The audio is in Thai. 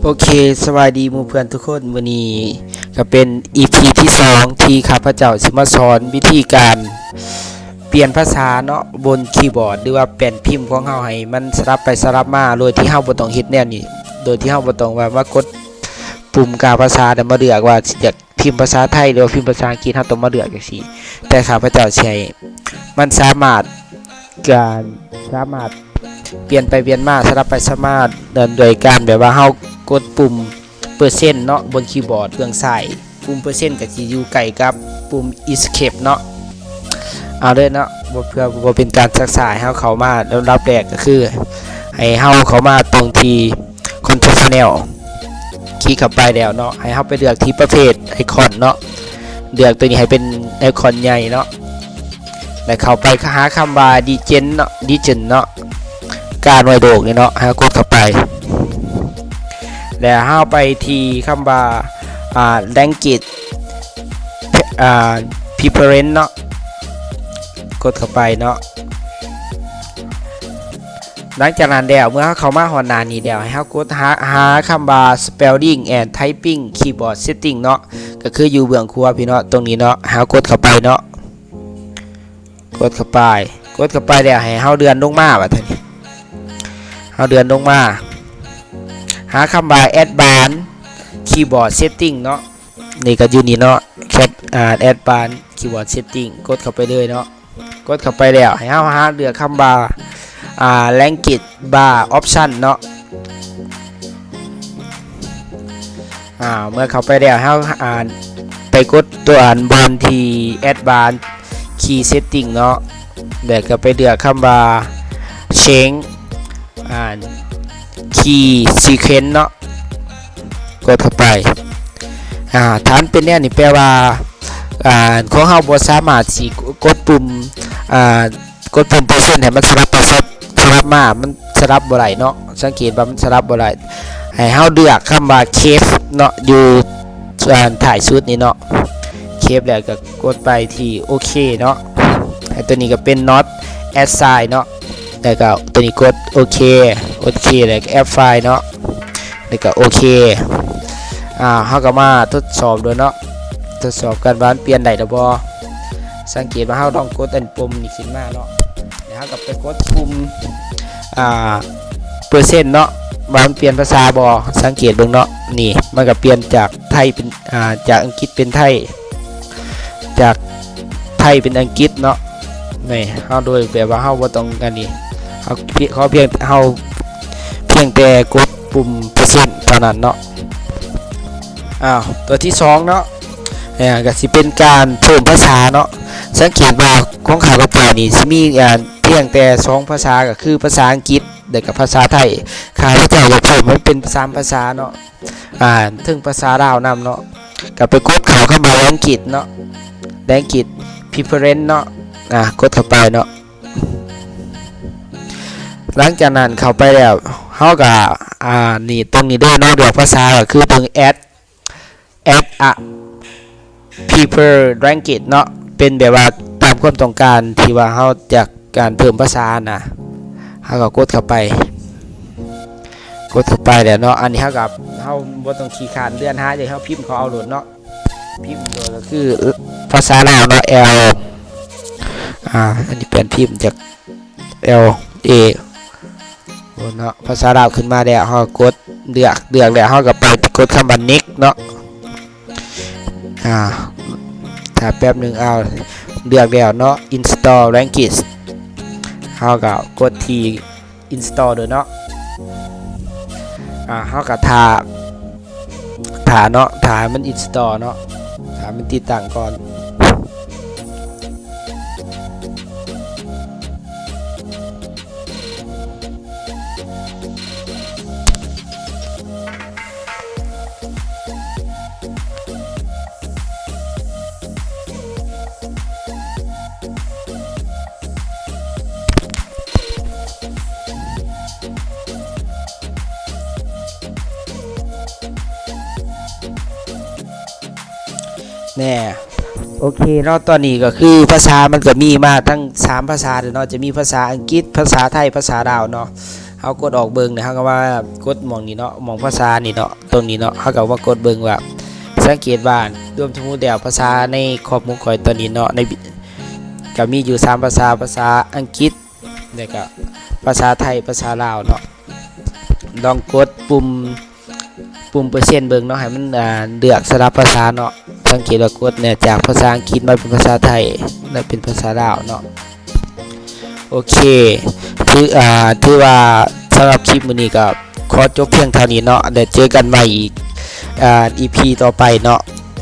โอเคสวัสดีหมู่เพื่อนทุกคนวันนี้ก็เป็น EP ที่2ที่ข้าพเจ้าสิมาสอนวิธีการเปลี่ยนภาษาเนาะบนคีย์บอร์ดหรือว่าแป้นพิมพ์ของเฮาให้มันสลับไปสลับมาโดยที่เฮาบ่ต้องเฮ็ดแนวนี้โดยที่เฮาบ่ต้องว่ามากดปุ่มกาภาษาแล้วมาเลือกว่าอยากพิมพ์ภาษาไทยหรือว่าพิมพ์ภาษาอังกฤษเฮาต้องมาเลือกจังซี่แต่ข้าพเจ้าใช้มันสามารถเปลี่ยนไปเปลี่ยนมาสลับไปสลับมาโดยการแบบว่าเฮากดปุ่มเปอร์เซ็นต์เนาะบนคีย์บอร์ดเครื่องซ้ายปุ่มเปอร์เซ็นต์ก็สิอยู่ใกล้กับปุ่ม escape เนาะเอาเลยเนาะเพื่อบ่เป็นการซักซ้ายเฮาเข้ามาแล้วรับแรกก็คือให้เฮาเข้ามาตรงที่ control panel คลิกเข้าไปแล้วเนาะให้เฮาไปเลือกที่ประเภทไอคอนเนาะเลือกตัวนี้ให้เป็นไอคอนใหญ่เนาะแล้วเข้าไปหาคำว่า digent เนาะ digent เนาะการไว้โดกนี่เนาะให้กดเข้าไปแล้วเฮาไปที่คำว่าlanguage preference เนาะกดเข้าไปเนาะหลังจากนั้นแล้วเมื่อเข้ามาหอนหน้านี้แล้วให้เฮากดหาคำว่า spelling and typing keyboard setting เนาะก็คืออยู่เบื้องขวาพี่เนาะตรงนี้เนาะหากดเข้าไปเนาะกดเข้าไปแล้วให้เฮาเดือนลงมาว่าเท่านี้เฮาเดือนลงมาหาคำว่า advanced keyboard setting เนาะนี่ก็อยู่นี่เนาะแคปadvanced keyboard setting กดเข้าไปเลยเนาะกดเข้าไปแล้วให้เฮาหาเลือกคำว่าlanguage bar option เนาะเมื่อเข้าไปแล้วเฮาไปกดตัวบนที่ advanced key setting เนาะแล้วก็ไปเลือกคำว่า change key sequence เนาะกดเข้าไปฐานเป็นเนี่ยนี่แปลว่าของเฮาบ่สามารถสิกดปุ่มเปอร์เซ็นต์ให้มันสลับมามันสลับบ่ได้เนาะสังเกตว่ามันสลับบ่ได้ให้เฮาเลือกคำว่า cave เนาะอยู่ถ่ายสุดนี่เนาะ cave แล้วก็กดไปที่โอเคเนาะให้ตัวนี้ก็เป็น not assign เนาะแล้วก็ตัวนี้กดโอเคแล้วก็ add file เนาะแล้วก็โอเคเฮาก็มาทดสอบด้วยเนาะทดสอบกันว่าเปลี่ยนได้หรือบ่สังเกตว่าเฮาต้องกดอันปุ่มนี้ขึ้นมาเนาะแล้วเฮาก็ไปกดปุ่มเปอร์เซ็นต์เนาะว่ามันเปลี่ยนภาษาบ่สังเกตเบิ่งเนาะนี่มันก็เปลี่ยนจากไทยเป็นจากอังกฤษเป็นไทยจากไทยเป็นอังกฤษเนาะนี่เฮาโดยแบบว่าเฮาบ่ต้องกันนี่เฮาเพียงแต่กดปุ่มเปอร์เซ็นต์เท่านั้นเนาะตัวที่2เนาะก็สิเป็นการเพิ่มภาษาเนาะสังเกตว่าของข้าพเจ้านี่สิมีเพียงแต่2ภาษาก็คือภาษาอังกฤษกับภาษาไทยข้าพเจ้าอยากเพิ่มมันเป็น3ภาษาเนาะถึงภาษาลาวนำเนาะก็ไปกดเข้ามาอังกฤษเนาะอังกฤษ preference เนาะกดเข้าไปเนาะหลังจากนั้นเข้าไปแล้วเฮาก็นี่ตรงนี้ด้วยเนาะเลือกภาษาก็คือตรง add a prefer language เนาะเป็นแบบว่าตามความต้องการที่ว่าเฮาจากการเพิ่มภาษานะเฮาก็กดเข้าไปแล้วเนาะอันนี้เฮากับเฮาบ่ต้องขี้คร้านเลื่อนหาเดี๋ยวเฮาพิมพ์เขาเอาโหลดเนาะพิมพ์โดยก็คือภาษาลาวเนาะ L อันนี้เป็นพิมพ์จาก L A เนาะภาษาลาวขึ้นมาแล้วเฮากดเลือกแล้วเฮาก็ไปกดคำว่า next เนาะถ้าแป๊บนึงเลือกแล้วเนาะ install language เฮาก็กดที่ install ด้วยเนาะเฮาก็ท่าเนาะท่ามัน install เนาะท่ามันติดตั้งก่อนแน่โอ โอเคเนาะตอนนี้ก็คือภาษามันก็มีมาทั้ง3ภาษาเนาะจะมีภาษาอังกฤษภาษาไทยภาษาลาวเนาะเฮากดออกเบิ่งเฮาก็ว่ากดหม่องนี้เนาะหม่องภาษานี่เนาะตรงนี้เนาะเฮาก็ว่ากดเบิ่งว่าสังเกตว่ารวมทั้งหมดแล้วภาษาในครอบหมู่ข่อยตอนนี้เนาะในก็มีอยู่3ภาษาภาษาอังกฤษแล้วก็ภาษาไทยภาษาลาวเนาะลองกดปุ่มเปอร์เซ็นต์เบิ่งเนาะให้มันเลือกสลับภาษาเนาะสังเกตว่ากดเนี่ยจากภาษาอังกฤษมาเป็นภาษาไทยและเป็นภาษาลาวเนาะโอเคถือว่าสำหรับคลิปมื้อนี้ก็ขอจบเพียงเท่านี้เนาะเดี๋ยวเจอกันใหม่อีกEP ต่อไปเนาะ